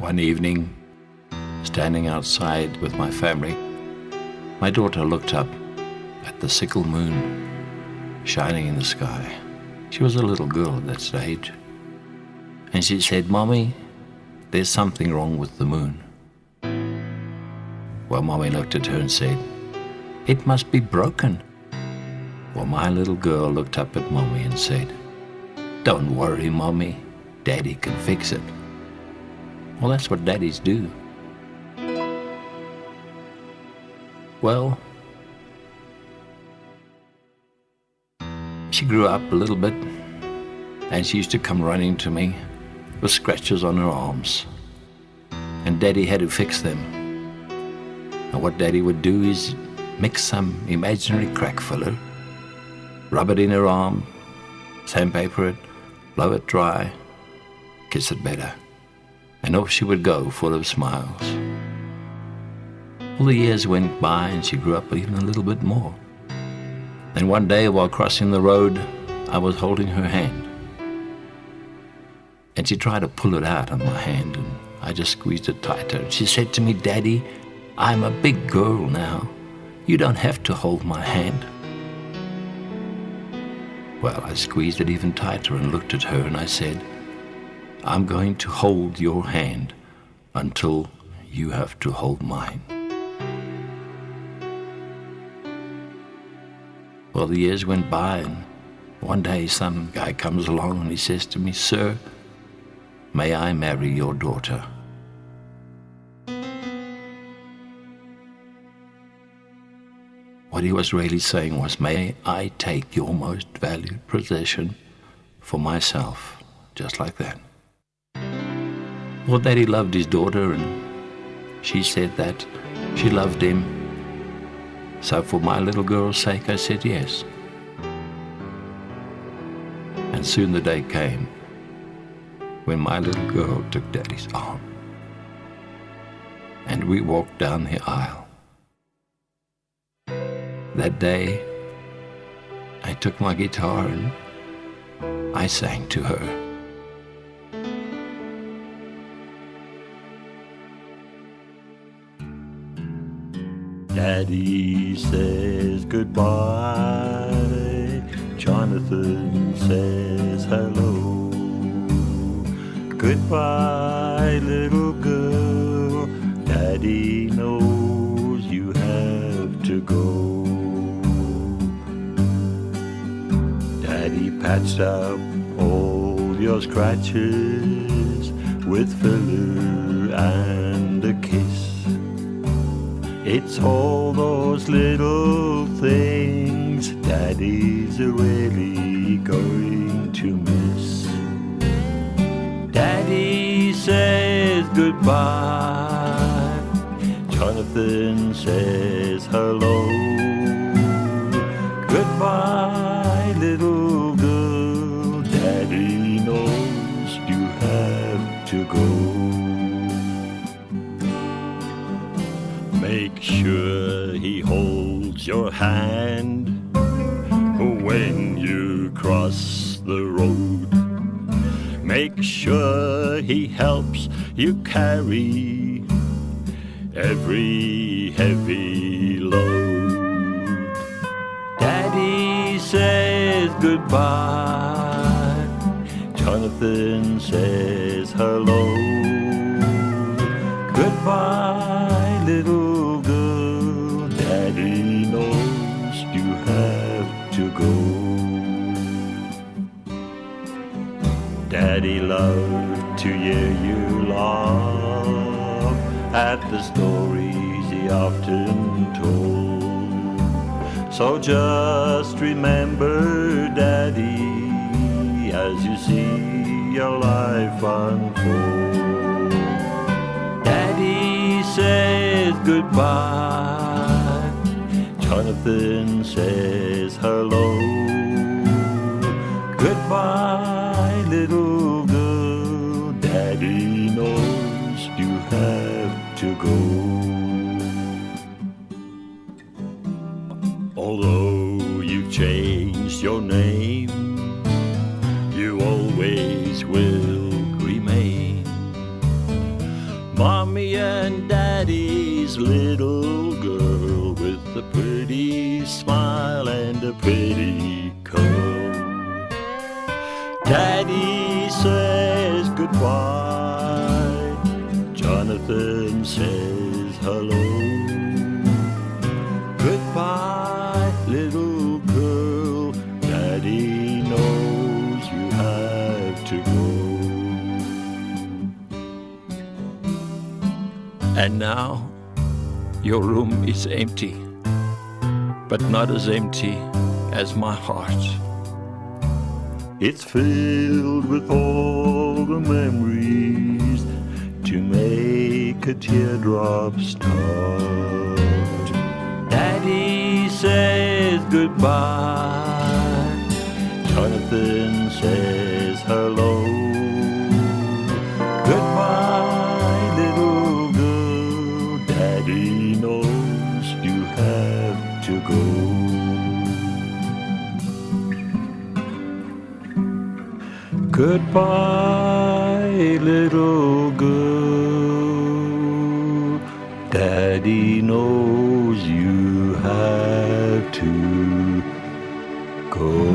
One evening, standing outside with my family, my daughter looked up at the sickle moon shining in the sky. She was a little girl at that stage. And she said, "Mommy, there's something wrong with the moon." Well, Mommy looked at her and said, "It must be broken." Well, my little girl looked up at Mommy and said, "Don't worry, Mommy, Daddy can fix it." Well, that's what daddies do. Well, she grew up a little bit, and she used to come running to me with scratches on her arms, and Daddy had to fix them. And what Daddy would do is mix some imaginary crack filler, rub it in her arm, sandpaper it, blow it dry, kiss it better, and off she would go, full of smiles. Well, the years went by and she grew up even a little bit more. And one day while crossing the road, I was holding her hand. And she tried to pull it out of my hand, and I just squeezed it tighter. And she said to me, "Daddy, I'm a big girl now. You don't have to hold my hand." Well, I squeezed it even tighter and looked at her and I said, "I'm going to hold your hand until you have to hold mine." Well, the years went by, and one day some guy comes along and he says to me, "Sir, may I marry your daughter?" What he was really saying was, "May I take your most valued possession for myself?" Just like that. Well, Daddy loved his daughter, and she said that she loved him. So for my little girl's sake, I said yes. And soon the day came when my little girl took Daddy's arm, and we walked down the aisle. That day, I took my guitar and I sang to her. Daddy says goodbye, Jonathan says hello. Goodbye, little girl, Daddy knows you have to go. Daddy patched up all your scratches with filler and a kiss. It's all those little things Daddy's really going to miss. Daddy says goodbye, Jonathan says hello. Goodbye, little girl, Daddy knows you have to go. Make sure he holds your hand when you cross the road. Make sure he helps you carry every heavy load. Daddy says goodbye, Jonathan says hello. Goodbye, little girl, Daddy knows you have to go. Daddy loved to hear you laugh at the stories he often told. So just remember, Daddy, as you see your life unfold. Daddy says goodbye, Jonathan says hello. Goodbye, little girl, Daddy knows you have to go. Although you've changed your name, you always will remain Daddy says goodbye. Jonathan says hello. Goodbye, little girl. Daddy knows you have to go. And now your room is empty, but not as empty as my heart. It's filled with all the memories to make a teardrop start. Daddy says goodbye. Jonathan says hello. Goodbye, little girl. Daddy knows you have to go. Goodbye, little girl. Daddy knows you have to go.